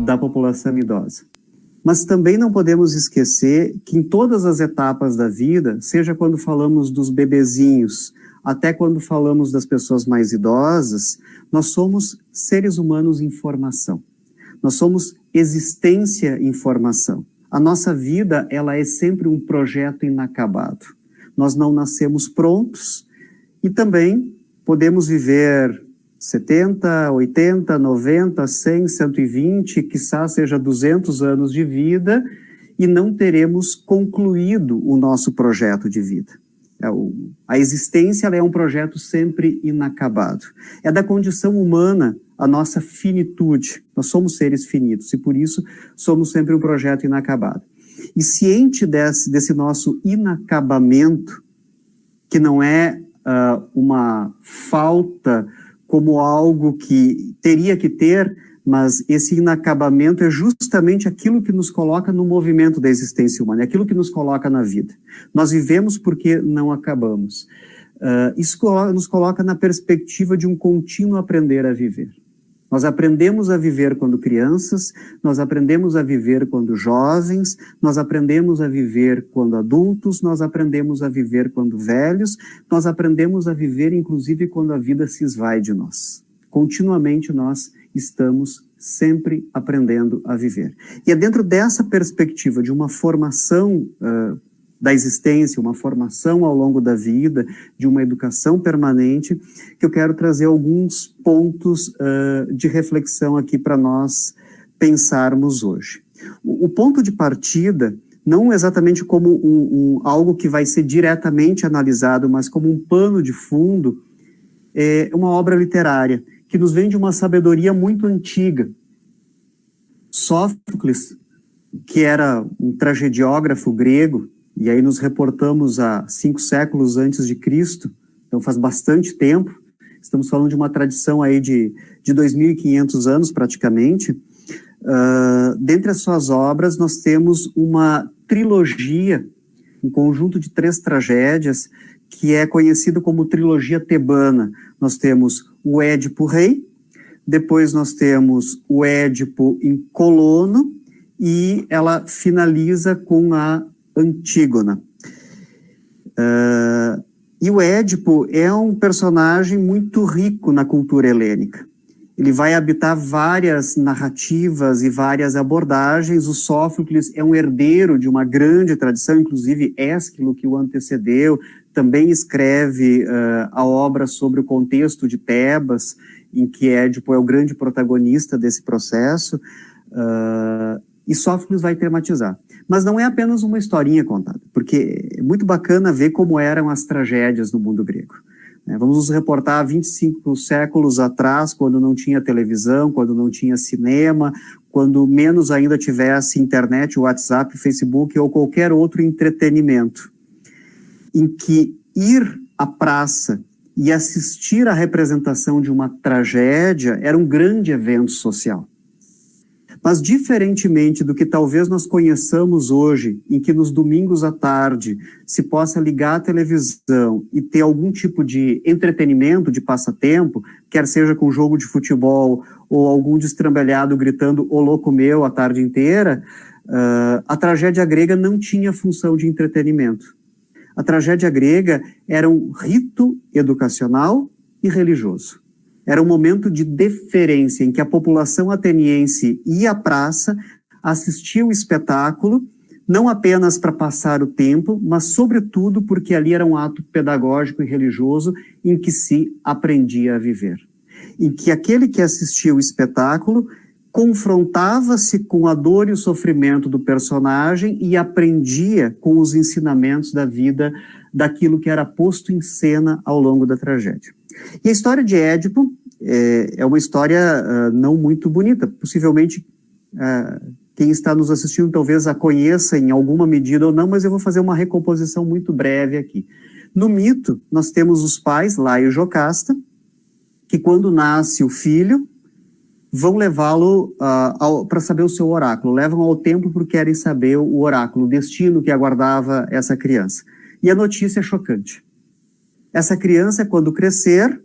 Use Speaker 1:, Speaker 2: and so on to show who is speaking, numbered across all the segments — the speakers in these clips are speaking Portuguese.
Speaker 1: da população idosa. Mas também não podemos esquecer que em todas as etapas da vida, seja quando falamos dos bebezinhos, até quando falamos das pessoas mais idosas, nós somos seres humanos em formação. Nós somos existência em formação. A nossa vida, ela é sempre um projeto inacabado. Nós não nascemos prontos e também podemos viver 70, 80, 90, 100, 120, quiçá seja 200 anos de vida e não teremos concluído o nosso projeto de vida. A existência ela é um projeto sempre inacabado. É da condição humana a nossa finitude. Nós somos seres finitos e por isso somos sempre um projeto inacabado. E ciente desse nosso inacabamento, que não é uma falta como algo que teria que ter, mas esse inacabamento é justamente aquilo que nos coloca no movimento da existência humana, é aquilo que nos coloca na vida. Nós vivemos porque não acabamos. Isso nos coloca na perspectiva de um contínuo aprender a viver. Nós aprendemos a viver quando crianças, nós aprendemos a viver quando jovens, nós aprendemos a viver quando adultos, nós aprendemos a viver quando velhos, nós aprendemos a viver inclusive quando a vida se esvai de nós. Continuamente nós estamos sempre aprendendo a viver. E é dentro dessa perspectiva de uma formação da existência, uma formação ao longo da vida, de uma educação permanente, que eu quero trazer alguns pontos de reflexão aqui para nós pensarmos hoje. O ponto de partida, não exatamente como algo que vai ser diretamente analisado, mas como um pano de fundo, é uma obra literária, que nos vem de uma sabedoria muito antiga. Sófocles, que era um tragediógrafo grego, e aí nos reportamos a 5 séculos antes de Cristo, então faz bastante tempo, estamos falando de uma tradição aí de 2.500 anos praticamente. Dentre as suas obras nós temos uma trilogia, um conjunto de 3 tragédias, que é conhecido como trilogia tebana. Nós temos o Édipo Rei, depois nós temos o Édipo em Colono, e ela finaliza com a Antígona. E o Édipo é um personagem muito rico na cultura helênica. Ele vai habitar várias narrativas e várias abordagens. O Sófocles é um herdeiro de uma grande tradição, inclusive Ésquilo, que o antecedeu, também escreve a obra sobre o contexto de Tebas, em que Édipo é o grande protagonista desse processo, e Sófocles vai tematizar. Mas não é apenas uma historinha contada, porque é muito bacana ver como eram as tragédias no mundo grego. Vamos nos reportar 25 séculos atrás, quando não tinha televisão, quando não tinha cinema, quando menos ainda tivesse internet, WhatsApp, Facebook ou qualquer outro entretenimento, em que ir à praça e assistir à representação de uma tragédia era um grande evento social. Mas, diferentemente do que talvez nós conheçamos hoje, em que nos domingos à tarde se possa ligar a televisão e ter algum tipo de entretenimento, de passatempo, quer seja com jogo de futebol ou algum destrambelhado gritando "Ô louco meu" a tarde inteira, a tragédia grega não tinha função de entretenimento. A tragédia grega era um rito educacional e religioso. Era um momento de deferência em que a população ateniense ia à praça, assistia o espetáculo, não apenas para passar o tempo, mas sobretudo porque ali era um ato pedagógico e religioso em que se aprendia a viver. Em que aquele que assistia o espetáculo confrontava-se com a dor e o sofrimento do personagem e aprendia com os ensinamentos da vida daquilo que era posto em cena ao longo da tragédia. E a história de Édipo é uma história não muito bonita. Possivelmente quem está nos assistindo talvez a conheça em alguma medida ou não, mas eu vou fazer uma recomposição muito breve aqui. No mito, nós temos os pais, Laio e Jocasta, que quando nasce o filho, vão levá-lo para saber o seu oráculo, levam ao templo porque querem saber o oráculo, o destino que aguardava essa criança. E a notícia é chocante. Essa criança, quando crescer,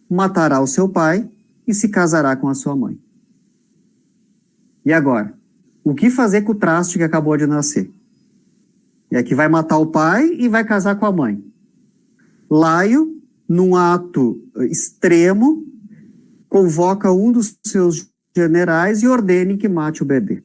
Speaker 1: matará o seu pai e se casará com a sua mãe. E agora? O que fazer com o traste que acabou de nascer? É que vai matar o pai e vai casar com a mãe. Laio, num ato extremo, convoca um dos seus generais e ordene que mate o bebê.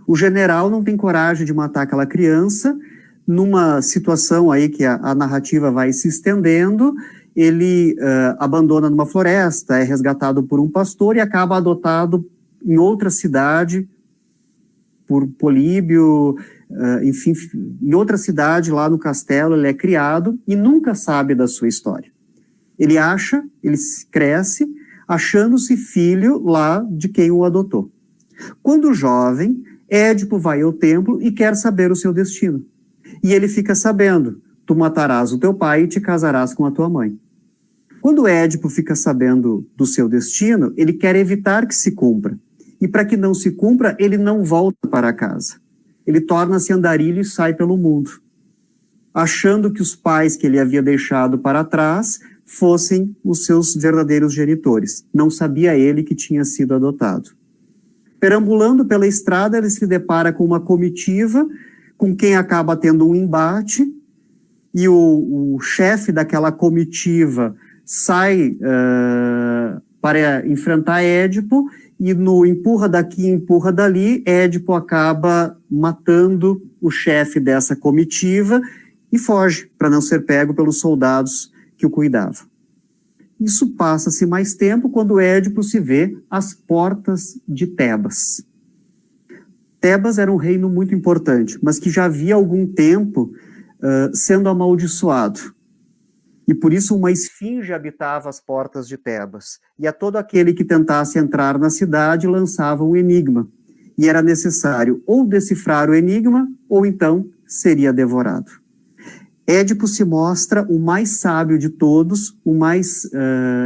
Speaker 1: O general não tem coragem de matar aquela criança. Numa situação aí que a narrativa vai se estendendo, ele abandona numa floresta, é resgatado por um pastor e acaba adotado em outra cidade por Políbio, enfim, em outra cidade lá no castelo ele é criado e nunca sabe da sua história. Ele cresce achando-se filho lá de quem o adotou. Quando jovem, Édipo vai ao templo e quer saber o seu destino. E ele fica sabendo, tu matarás o teu pai e te casarás com a tua mãe. Quando Édipo fica sabendo do seu destino, ele quer evitar que se cumpra. E para que não se cumpra, ele não volta para casa. Ele torna-se andarilho e sai pelo mundo, achando que os pais que ele havia deixado para trás fossem os seus verdadeiros genitores. Não sabia ele que tinha sido adotado. Perambulando pela estrada, ele se depara com uma comitiva, com quem acaba tendo um embate, e o chefe daquela comitiva sai para enfrentar Édipo, e no empurra daqui, empurra dali, Édipo acaba matando o chefe dessa comitiva e foge, para não ser pego pelos soldados que o cuidavam. Isso passa-se mais tempo quando Édipo se vê às portas de Tebas. Tebas era um reino muito importante, mas que já havia algum tempo sendo amaldiçoado. E por isso uma esfinge habitava as portas de Tebas. E a todo aquele que tentasse entrar na cidade lançava um enigma. E era necessário ou decifrar o enigma, ou então seria devorado. Édipo se mostra o mais sábio de todos, o mais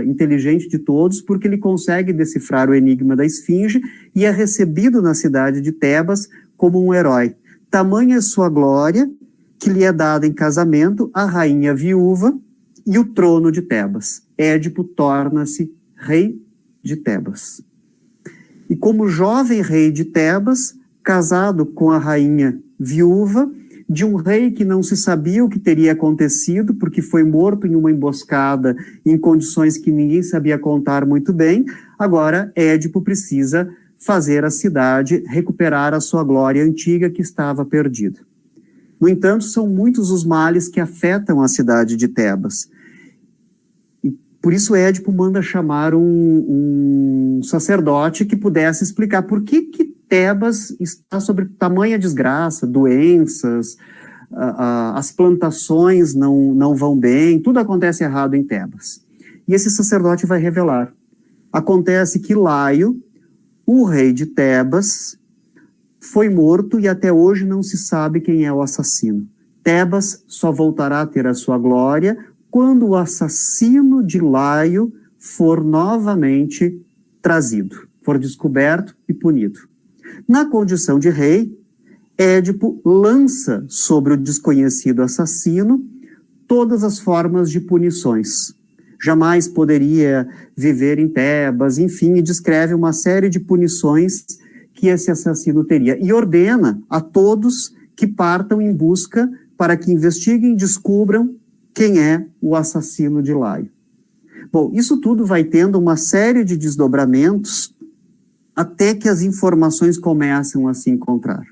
Speaker 1: inteligente de todos, porque ele consegue decifrar o enigma da esfinge e é recebido na cidade de Tebas como um herói. Tamanha é sua glória que lhe é dada em casamento a rainha viúva e o trono de Tebas. Édipo torna-se rei de Tebas. E como jovem rei de Tebas, casado com a rainha viúva, de um rei que não se sabia o que teria acontecido, porque foi morto em uma emboscada em condições que ninguém sabia contar muito bem, agora Édipo precisa fazer a cidade recuperar a sua glória antiga que estava perdida. No entanto, são muitos os males que afetam a cidade de Tebas. E por isso Édipo manda chamar um sacerdote que pudesse explicar por que Tebas está sob tamanha desgraça, doenças, as plantações não vão bem, tudo acontece errado em Tebas. E esse sacerdote vai revelar. Acontece que Laio, o rei de Tebas, foi morto e até hoje não se sabe quem é o assassino. Tebas só voltará a ter a sua glória quando o assassino de Laio for novamente trazido, for descoberto e punido. Na condição de rei, Édipo lança sobre o desconhecido assassino todas as formas de punições. Jamais poderia viver em Tebas, enfim, e descreve uma série de punições que esse assassino teria. E ordena a todos que partam em busca para que investiguem e descubram quem é o assassino de Laio. Bom, isso tudo vai tendo uma série de desdobramentos até que as informações começam a se encontrar.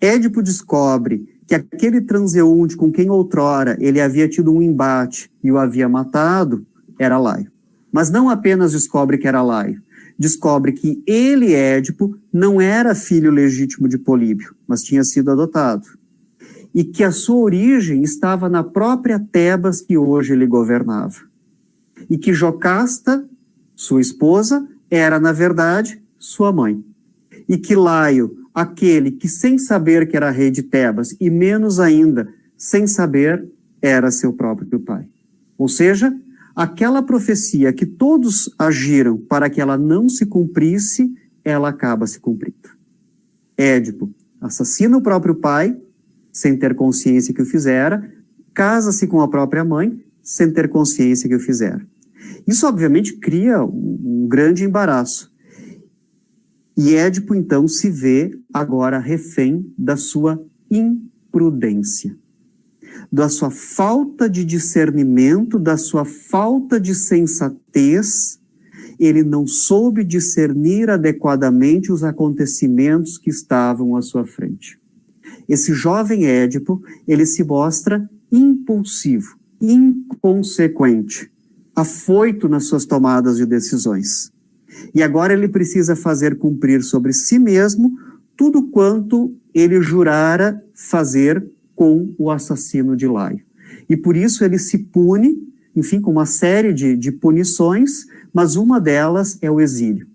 Speaker 1: Édipo descobre que aquele transeunte com quem outrora ele havia tido um embate e o havia matado era Laio. Mas não apenas descobre que era Laio, descobre que ele, Édipo, não era filho legítimo de Políbio, mas tinha sido adotado. E que a sua origem estava na própria Tebas que hoje ele governava. E que Jocasta, sua esposa, era, na verdade, sua mãe. E que Laio, aquele que sem saber que era rei de Tebas, e menos ainda, sem saber, era seu próprio pai. Ou seja, aquela profecia que todos agiram para que ela não se cumprisse, ela acaba se cumprindo. Édipo assassina o próprio pai, sem ter consciência que o fizera, casa-se com a própria mãe, sem ter consciência que o fizera. Isso, obviamente, cria um grande embaraço. E Édipo, então, se vê agora refém da sua imprudência, da sua falta de discernimento, da sua falta de sensatez. Ele não soube discernir adequadamente os acontecimentos que estavam à sua frente. Esse jovem Édipo, ele se mostra impulsivo, inconsequente, afoito nas suas tomadas de decisões. E agora ele precisa fazer cumprir sobre si mesmo tudo quanto ele jurara fazer com o assassino de Laio. E por isso ele se pune, enfim, com uma série de punições, mas uma delas é o exílio.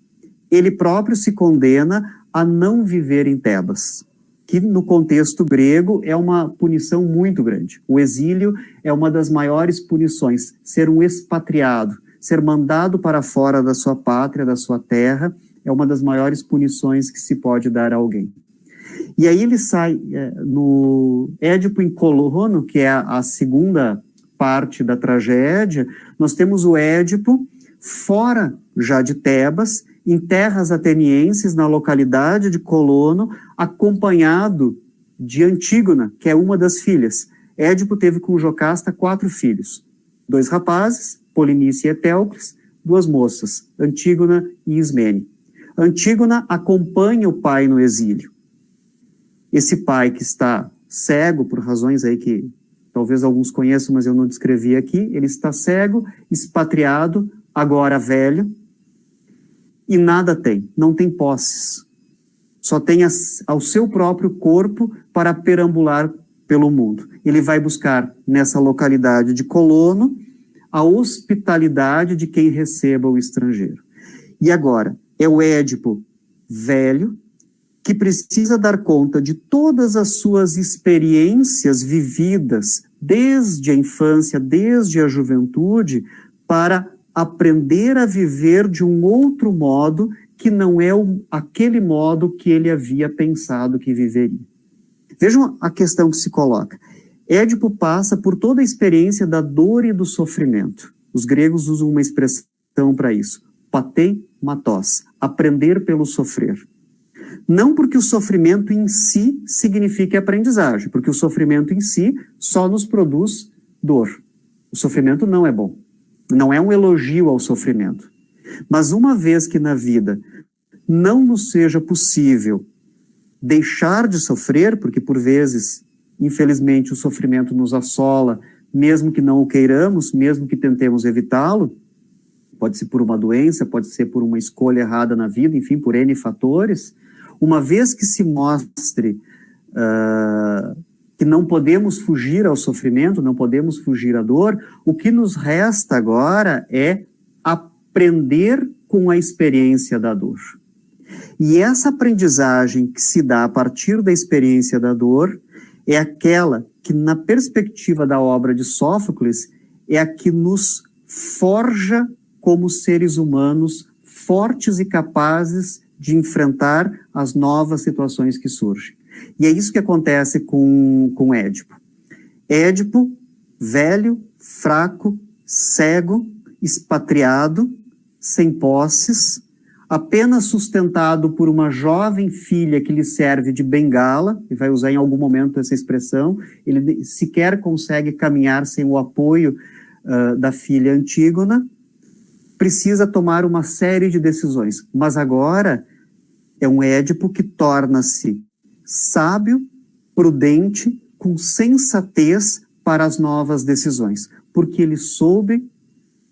Speaker 1: Ele próprio se condena a não viver em Tebas, que no contexto grego é uma punição muito grande. O exílio é uma das maiores punições, ser um expatriado, ser mandado para fora da sua pátria, da sua terra, é uma das maiores punições que se pode dar a alguém. E aí ele sai no Édipo em Colono, que é a segunda parte da tragédia. Nós temos o Édipo fora já de Tebas, em terras atenienses, na localidade de Colono, acompanhado de Antígona, que é uma das filhas. Édipo teve com Jocasta 4 filhos, 2 rapazes, Polinice e Etéocles, 2 moças, Antígona e Ismene. Antígona acompanha o pai no exílio. Esse pai que está cego, por razões aí que talvez alguns conheçam, mas eu não descrevi aqui, ele está cego, expatriado, agora velho, e nada tem, não tem posses. Só tem ao seu próprio corpo para perambular pelo mundo. Ele vai buscar nessa localidade de Colono a hospitalidade de quem receba o estrangeiro. E agora, é o Édipo velho, que precisa dar conta de todas as suas experiências vividas desde a infância, desde a juventude, para aprender a viver de um outro modo que não é aquele modo que ele havia pensado que viveria. Vejam a questão que se coloca. Édipo passa por toda a experiência da dor e do sofrimento. Os gregos usam uma expressão para isso, patei matos, aprender pelo sofrer. Não porque o sofrimento em si signifique aprendizagem, porque o sofrimento em si só nos produz dor. O sofrimento não é bom, não é um elogio ao sofrimento. Mas uma vez que na vida não nos seja possível deixar de sofrer, porque por vezes, infelizmente, o sofrimento nos assola, mesmo que não o queiramos, mesmo que tentemos evitá-lo, pode ser por uma doença, pode ser por uma escolha errada na vida, enfim, por N fatores. Uma vez que se mostre que não podemos fugir ao sofrimento, não podemos fugir à dor, o que nos resta agora é aprender com a experiência da dor. E essa aprendizagem que se dá a partir da experiência da dor é aquela que, na perspectiva da obra de Sófocles, é a que nos forja como seres humanos fortes e capazes de enfrentar as novas situações que surgem. E é isso que acontece com Édipo. Édipo, velho, fraco, cego, expatriado, sem posses, apenas sustentado por uma jovem filha que lhe serve de bengala, e vai usar em algum momento essa expressão, ele sequer consegue caminhar sem o apoio da filha Antígona, precisa tomar uma série de decisões, mas agora é um Édipo que torna-se sábio, prudente, com sensatez para as novas decisões, porque ele soube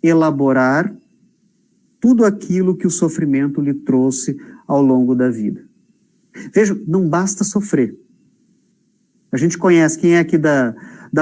Speaker 1: elaborar tudo aquilo que o sofrimento lhe trouxe ao longo da vida. Vejam, não basta sofrer. A gente conhece, quem é aqui da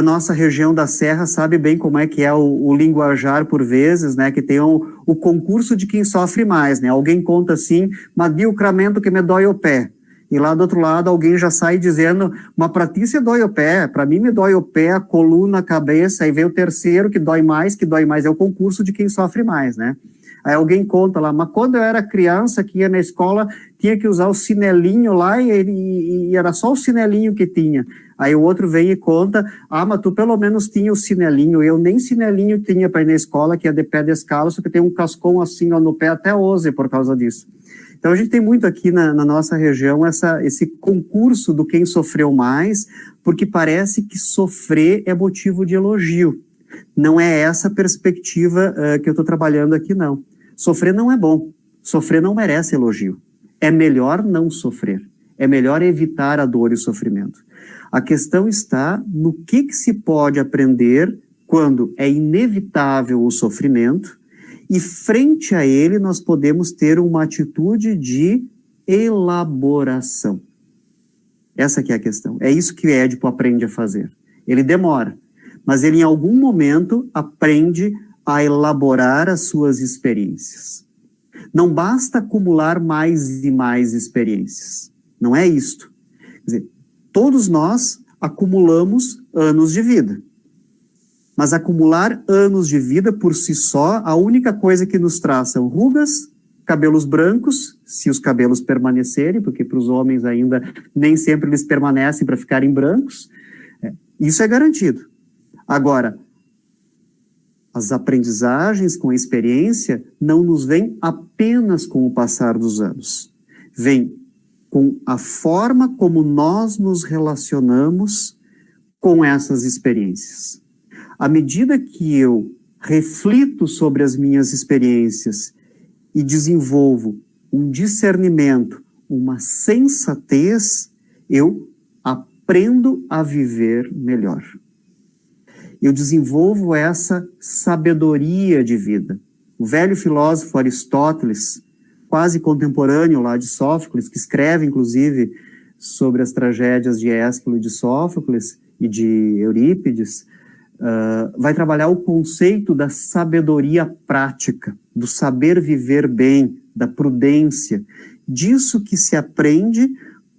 Speaker 1: nossa região da Serra sabe bem como é que é o linguajar por vezes, né, que tem o concurso de quem sofre mais, né, alguém conta assim, mediocramento que me dói o pé, e lá do outro lado alguém já sai dizendo, mas pra ti você dói o pé, pra mim me dói o pé, a coluna, a cabeça, aí vem o terceiro que dói mais, é o concurso de quem sofre mais, né. Aí alguém conta lá, mas quando eu era criança que ia na escola, tinha que usar o sinelinho lá e era só o sinelinho que tinha. Aí o outro vem e conta, mas tu pelo menos tinha o sinelinho, eu nem sinelinho tinha para ir na escola, que é de pé descalço, que tem um cascão assim ó, no pé até hoje por causa disso. Então a gente tem muito aqui na nossa região esse concurso do quem sofreu mais, porque parece que sofrer é motivo de elogio. Não é essa a perspectiva que eu estou trabalhando aqui, não. Sofrer não é bom. Sofrer não merece elogio. É melhor não sofrer. É melhor evitar a dor e o sofrimento. A questão está no que se pode aprender quando é inevitável o sofrimento e frente a ele nós podemos ter uma atitude de elaboração. Essa que é a questão. É isso que o Édipo aprende a fazer. Ele demora, mas ele em algum momento aprende a elaborar as suas experiências. Não basta acumular mais e mais experiências. Não é isto. Quer dizer, todos nós acumulamos anos de vida. Mas acumular anos de vida por si só, a única coisa que nos traz são rugas, cabelos brancos, se os cabelos permanecerem, porque para os homens ainda nem sempre eles permanecem para ficarem brancos. Isso é garantido. Agora, as aprendizagens com a experiência não nos vêm apenas com o passar dos anos. Vem com a forma como nós nos relacionamos com essas experiências. À medida que eu reflito sobre as minhas experiências e desenvolvo um discernimento, uma sensatez, eu aprendo a viver melhor. Eu desenvolvo essa sabedoria de vida. O velho filósofo Aristóteles, quase contemporâneo lá de Sófocles, que escreve, inclusive, sobre as tragédias de Ésquilo e de Sófocles e de Eurípides, vai trabalhar o conceito da sabedoria prática, do saber viver bem, da prudência, disso que se aprende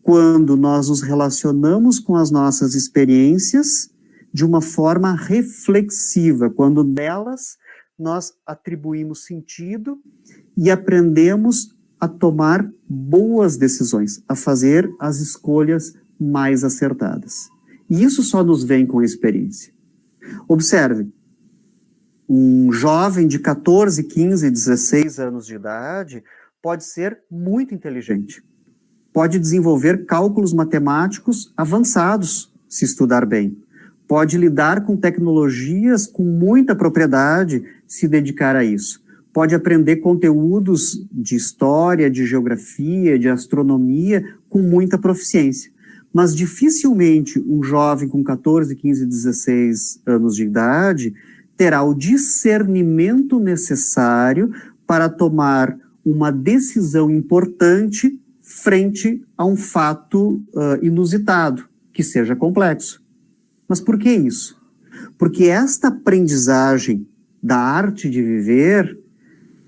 Speaker 1: quando nós nos relacionamos com as nossas experiências de uma forma reflexiva, quando delas nós atribuímos sentido e aprendemos a tomar boas decisões, a fazer as escolhas mais acertadas. E isso só nos vem com a experiência. Observe, um jovem de 14, 15, 16 anos de idade pode ser muito inteligente, pode desenvolver cálculos matemáticos avançados, se estudar bem, pode lidar com tecnologias com muita propriedade, se dedicar a isso, pode aprender conteúdos de história, de geografia, de astronomia com muita proficiência. Mas dificilmente um jovem com 14, 15, 16 anos de idade terá o discernimento necessário para tomar uma decisão importante frente a um fato inusitado, que seja complexo. Mas por que isso? Porque esta aprendizagem da arte de viver,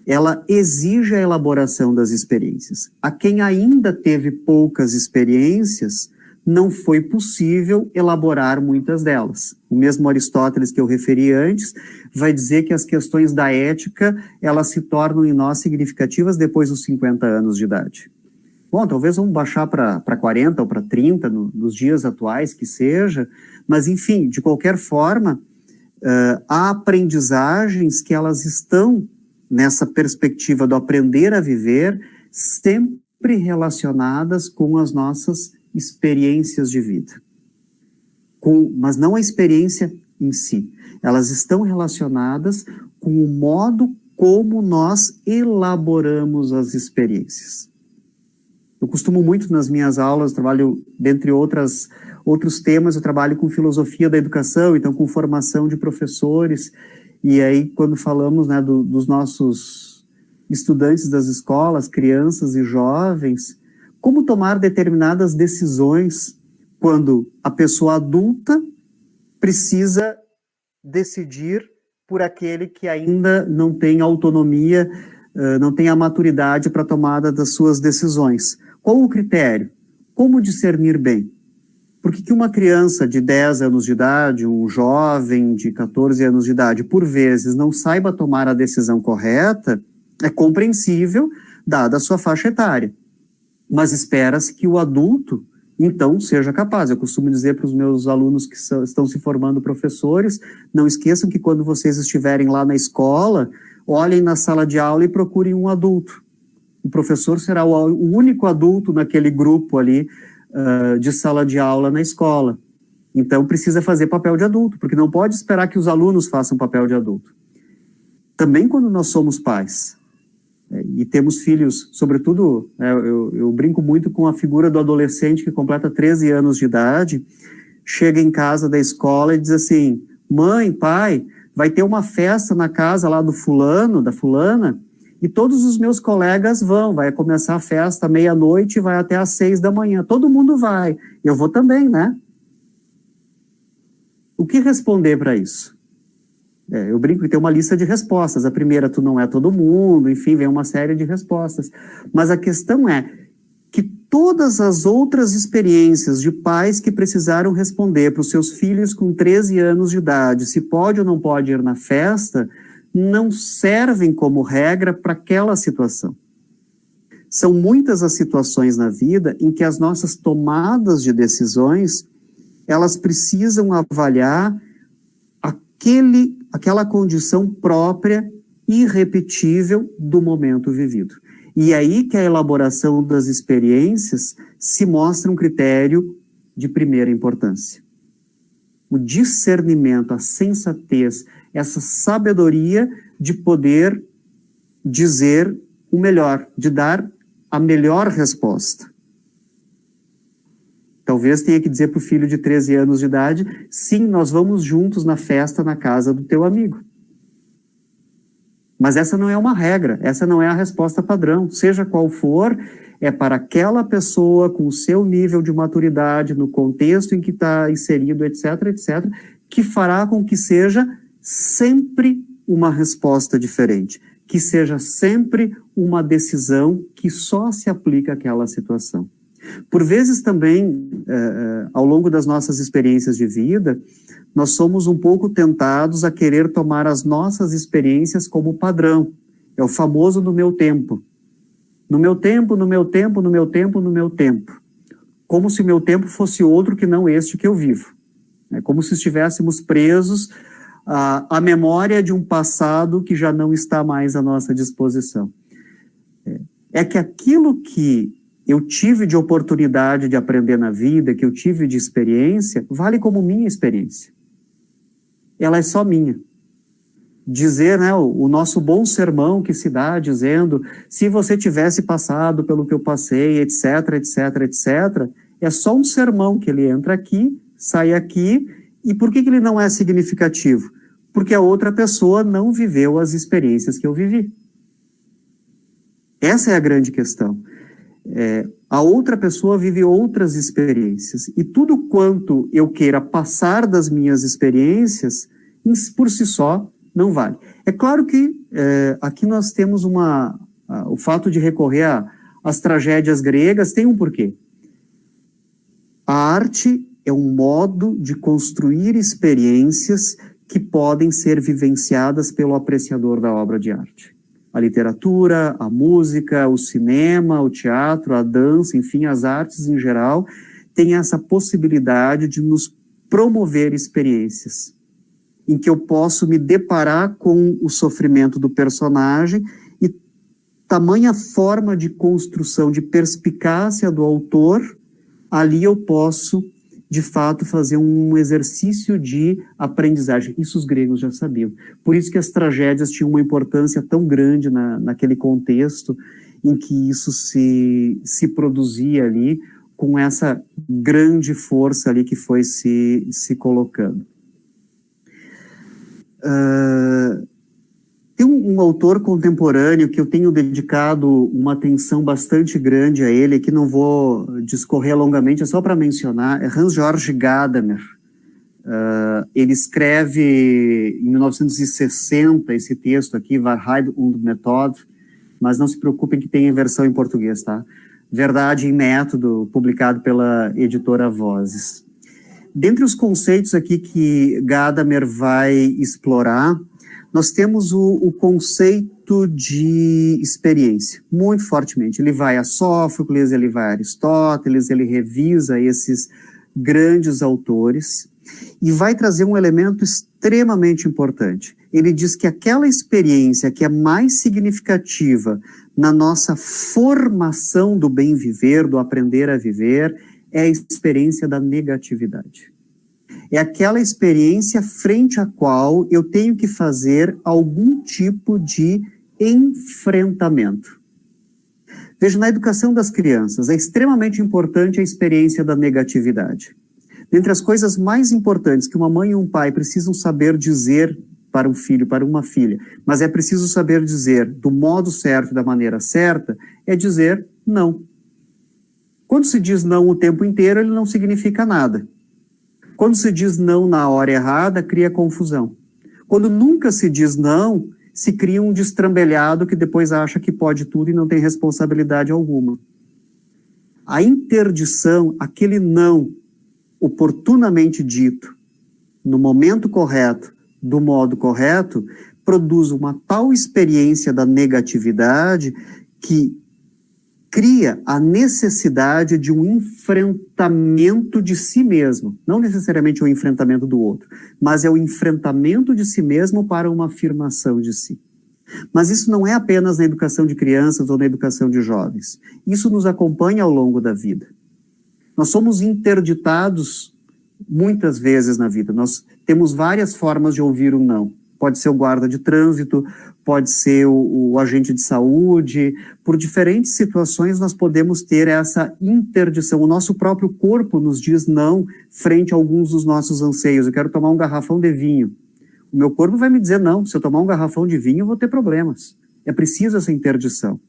Speaker 1: ela exige a elaboração das experiências. A quem ainda teve poucas experiências, não foi possível elaborar muitas delas. O mesmo Aristóteles que eu referi antes vai dizer que as questões da ética, elas se tornam em nós significativas depois dos 50 anos de idade. Bom, talvez vamos baixar para 40 ou para 30 nos dias atuais que seja, mas enfim, de qualquer forma, há aprendizagens que elas estão nessa perspectiva do aprender a viver, sempre relacionadas com as nossas experiências de vida. Mas não a experiência em si. Elas estão relacionadas com o modo como nós elaboramos as experiências. Eu costumo muito nas minhas aulas, trabalho, dentre outros temas, eu trabalho com filosofia da educação, então com formação de professores, e aí quando falamos, né, dos nossos estudantes das escolas, crianças e jovens, como tomar determinadas decisões quando a pessoa adulta precisa decidir por aquele que ainda não tem autonomia, não tem a maturidade para a tomada das suas decisões. Qual o critério? Como discernir bem? Por que uma criança de 10 anos de idade, um jovem de 14 anos de idade, por vezes não saiba tomar a decisão correta, é compreensível, dada a sua faixa etária. Mas espera-se que o adulto, então, seja capaz. Eu costumo dizer para os meus alunos que estão se formando professores, não esqueçam que quando vocês estiverem lá na escola, olhem na sala de aula e procurem um adulto. o professor será o único adulto naquele grupo ali de sala de aula na escola. Então, precisa fazer papel de adulto, porque não pode esperar que os alunos façam papel de adulto. Também quando nós somos pais, e temos filhos, sobretudo, eu brinco muito com a figura do adolescente que completa 13 anos de idade, chega em casa da escola e diz assim, mãe, pai, vai ter uma festa na casa lá do fulano, da fulana, e todos os meus colegas vão, vai começar a festa à meia-noite e vai até às 6 da manhã, todo mundo vai, eu vou também, né? O que responder para isso? Eu brinco que tem uma lista de respostas. A primeira, tu não é todo mundo, enfim, vem uma série de respostas. Mas a questão é que todas as outras experiências de pais que precisaram responder para os seus filhos com 13 anos de idade, se pode ou não pode ir na festa, não servem como regra para aquela situação. São muitas as situações na vida em que as nossas tomadas de decisões elas precisam avaliar aquela condição própria, irrepetível do momento vivido. E aí que a elaboração das experiências se mostra um critério de primeira importância. O discernimento, a sensatez, essa sabedoria de poder dizer o melhor, de dar a melhor resposta. Talvez tenha que dizer para o filho de 13 anos de idade, sim, nós vamos juntos na festa na casa do teu amigo. Mas essa não é uma regra, essa não é a resposta padrão. Seja qual for, é para aquela pessoa com o seu nível de maturidade, no contexto em que está inserido, etc., etc., que fará com que seja sempre uma resposta diferente, que seja sempre uma decisão que só se aplica àquela situação. Por vezes também, ao longo das nossas experiências de vida, nós somos um pouco tentados a querer tomar as nossas experiências como padrão. É o famoso no meu tempo. No meu tempo, no meu tempo, no meu tempo, no meu tempo. Como se o meu tempo fosse outro que não este que eu vivo. É como se estivéssemos presos à memória de um passado que já não está mais à nossa disposição. É que aquilo que eu tive de oportunidade de aprender na vida, que eu tive de experiência, vale como minha experiência. Ela é só minha. Dizer, né, o nosso bom sermão que se dá, dizendo, se você tivesse passado pelo que eu passei, etc., etc., etc., é só um sermão que ele entra aqui, sai aqui, e por que ele não é significativo? Porque a outra pessoa não viveu as experiências que eu vivi. Essa é a grande questão. A outra pessoa vive outras experiências, e tudo quanto eu queira passar das minhas experiências, por si só, não vale. É claro que aqui nós temos o fato de recorrer às tragédias gregas tem um porquê. A arte é um modo de construir experiências que podem ser vivenciadas pelo apreciador da obra de arte. A literatura, a música, o cinema, o teatro, a dança, enfim, as artes em geral, têm essa possibilidade de nos promover experiências, em que eu posso me deparar com o sofrimento do personagem e tamanha forma de construção, de perspicácia do autor, ali eu posso, de fato, fazer um exercício de aprendizagem. Isso os gregos já sabiam. Por isso que as tragédias tinham uma importância tão grande naquele contexto em que isso se produzia ali, com essa grande força ali que foi se colocando. Tem um autor contemporâneo que eu tenho dedicado uma atenção bastante grande a ele, que não vou discorrer longamente, é só para mencionar, é Hans-Georg Gadamer. Ele escreve em 1960 esse texto aqui, Wahrheit und Methode, mas não se preocupem que tem a versão em português, tá? Verdade e Método, publicado pela editora Vozes. Dentre os conceitos aqui que Gadamer vai explorar, nós temos o conceito de experiência, muito fortemente. Ele vai a Sófocles, ele vai a Aristóteles, ele revisa esses grandes autores e vai trazer um elemento extremamente importante, ele diz que aquela experiência que é mais significativa na nossa formação do bem viver, do aprender a viver, é a experiência da negatividade. É aquela experiência frente à qual eu tenho que fazer algum tipo de enfrentamento. Veja, na educação das crianças, é extremamente importante a experiência da negatividade. Dentre as coisas mais importantes que uma mãe e um pai precisam saber dizer para um filho, para uma filha, mas é preciso saber dizer do modo certo, da maneira certa, é dizer não. Quando se diz não o tempo inteiro, ele não significa nada. Quando se diz não na hora errada, cria confusão. Quando nunca se diz não, se cria um destrambelhado que depois acha que pode tudo e não tem responsabilidade alguma. A interdição, aquele não oportunamente dito, no momento correto, do modo correto, produz uma tal experiência da negatividade que cria a necessidade de um enfrentamento de si mesmo. Não necessariamente o enfrentamento do outro, mas é o enfrentamento de si mesmo para uma afirmação de si. Mas isso não é apenas na educação de crianças ou na educação de jovens. Isso nos acompanha ao longo da vida. Nós somos interditados muitas vezes na vida. Nós temos várias formas de ouvir um não. Pode ser o guarda de trânsito, pode ser o agente de saúde. Por diferentes situações nós podemos ter essa interdição. O nosso próprio corpo nos diz não frente a alguns dos nossos anseios. Eu quero tomar um garrafão de vinho. O meu corpo vai me dizer não. Se eu tomar um garrafão de vinho, eu vou ter problemas. É preciso essa interdição,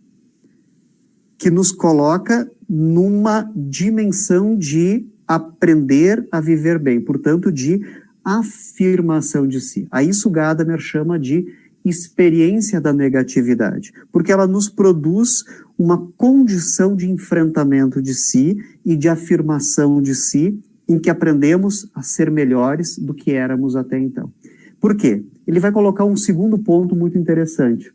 Speaker 1: que nos coloca numa dimensão de aprender a viver bem, portanto, de afirmação de si. A isso Gadamer chama de experiência da negatividade, porque ela nos produz uma condição de enfrentamento de si e de afirmação de si, em que aprendemos a ser melhores do que éramos até então. Por quê? Ele vai colocar um segundo ponto muito interessante.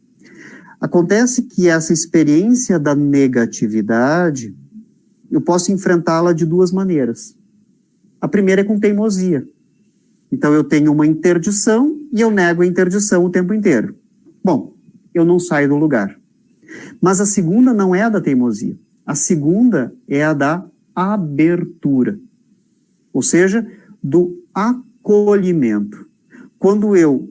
Speaker 1: Acontece que essa experiência da negatividade, eu posso enfrentá-la de duas maneiras. A primeira é com teimosia. Então eu tenho uma interdição e eu nego a interdição o tempo inteiro. Bom, eu não saio do lugar. Mas a segunda não é a da teimosia. A segunda é a da abertura. Ou seja, do acolhimento. Quando eu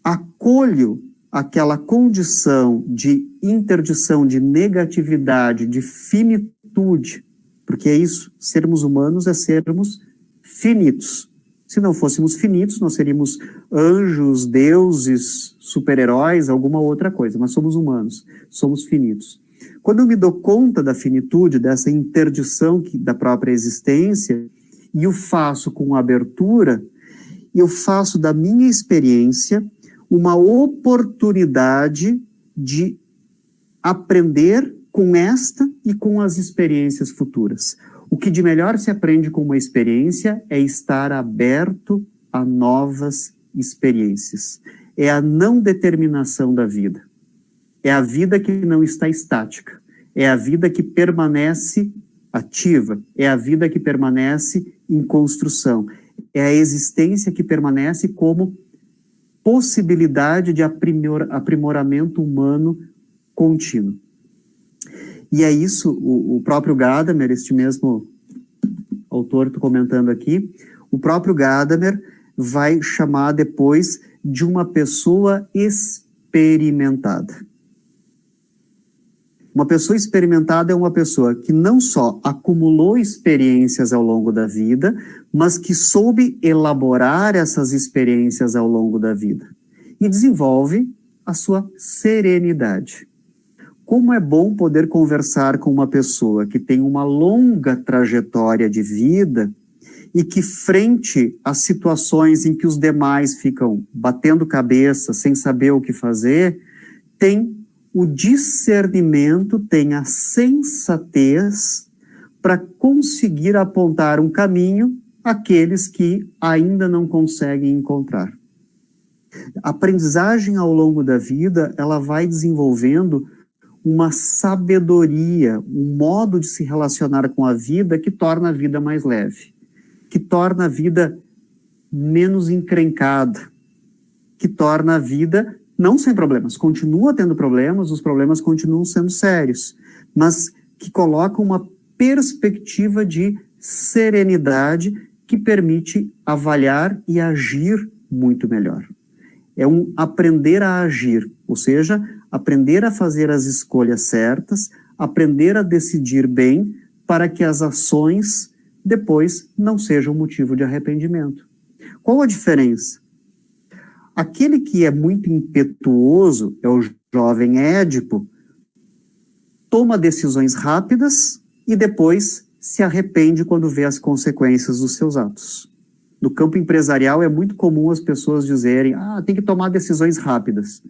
Speaker 1: acolho aquela condição de interdição, de negatividade, de finitude, porque é isso, sermos humanos é sermos finitos. Se não fôssemos finitos, nós seríamos anjos, deuses, super-heróis, alguma outra coisa, mas somos humanos, somos finitos. Quando eu me dou conta da finitude, dessa interdição da própria existência, e o faço com abertura, eu faço da minha experiência uma oportunidade de aprender com esta e com as experiências futuras. O que de melhor se aprende com uma experiência é estar aberto a novas experiências. É a não determinação da vida. É a vida que não está estática. É a vida que permanece ativa. É a vida que permanece em construção. É a existência que permanece como possibilidade de aprimoramento humano contínuo. E é isso, o próprio Gadamer, este mesmo autor, estou comentando aqui, o próprio Gadamer vai chamar depois de uma pessoa experimentada. Uma pessoa experimentada é uma pessoa que não só acumulou experiências ao longo da vida, mas que soube elaborar essas experiências ao longo da vida e desenvolve a sua serenidade. Como é bom poder conversar com uma pessoa que tem uma longa trajetória de vida e que, frente às situações em que os demais ficam batendo cabeça, sem saber o que fazer, tem o discernimento, tem a sensatez para conseguir apontar um caminho àqueles que ainda não conseguem encontrar. A aprendizagem ao longo da vida, ela vai desenvolvendo uma sabedoria, um modo de se relacionar com a vida que torna a vida mais leve, que torna a vida menos encrencada, que torna a vida não sem problemas, continua tendo problemas, os problemas continuam sendo sérios, mas que coloca uma perspectiva de serenidade que permite avaliar e agir muito melhor. É um aprender a agir, ou seja, aprender a fazer as escolhas certas, aprender a decidir bem para que as ações depois não sejam motivo de arrependimento. Qual a diferença? Aquele que é muito impetuoso, é o jovem Édipo, toma decisões rápidas e depois se arrepende quando vê as consequências dos seus atos. No campo empresarial é muito comum as pessoas dizerem, tem que tomar decisões rápidas.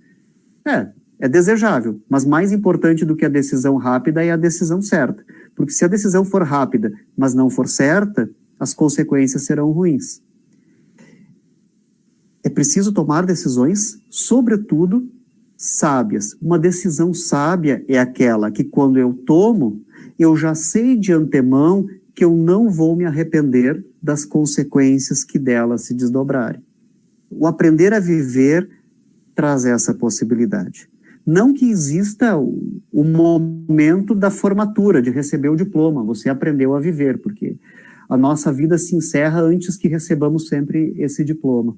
Speaker 1: É desejável, mas mais importante do que a decisão rápida é a decisão certa. Porque se a decisão for rápida, mas não for certa, as consequências serão ruins. É preciso tomar decisões, sobretudo, sábias. Uma decisão sábia é aquela que, quando eu tomo, eu já sei de antemão que eu não vou me arrepender das consequências que dela se desdobrarem. O aprender a viver traz essa possibilidade. Não que exista o momento da formatura, de receber o diploma, você aprendeu a viver, porque a nossa vida se encerra antes que recebamos sempre esse diploma.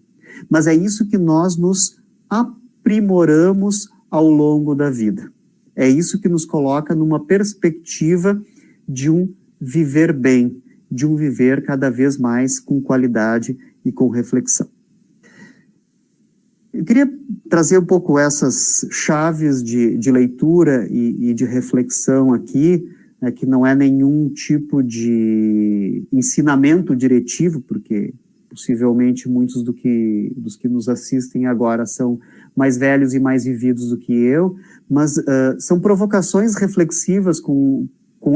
Speaker 1: Mas é isso que nós nos aprimoramos ao longo da vida. É isso que nos coloca numa perspectiva de um viver bem, de um viver cada vez mais com qualidade e com reflexão. Eu queria trazer um pouco essas chaves de leitura e de reflexão aqui, né, que não é nenhum tipo de ensinamento diretivo, porque possivelmente muitos dos que nos assistem agora são mais velhos e mais vividos do que eu, mas são provocações reflexivas com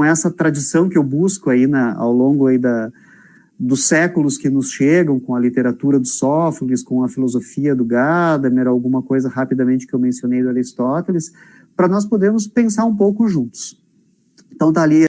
Speaker 1: essa tradição que eu busco aí ao longo aí dos séculos que nos chegam, com a literatura do Sófocles, com a filosofia do Gadamer, alguma coisa rapidamente que eu mencionei do Aristóteles, para nós podermos pensar um pouco juntos. Então tá ali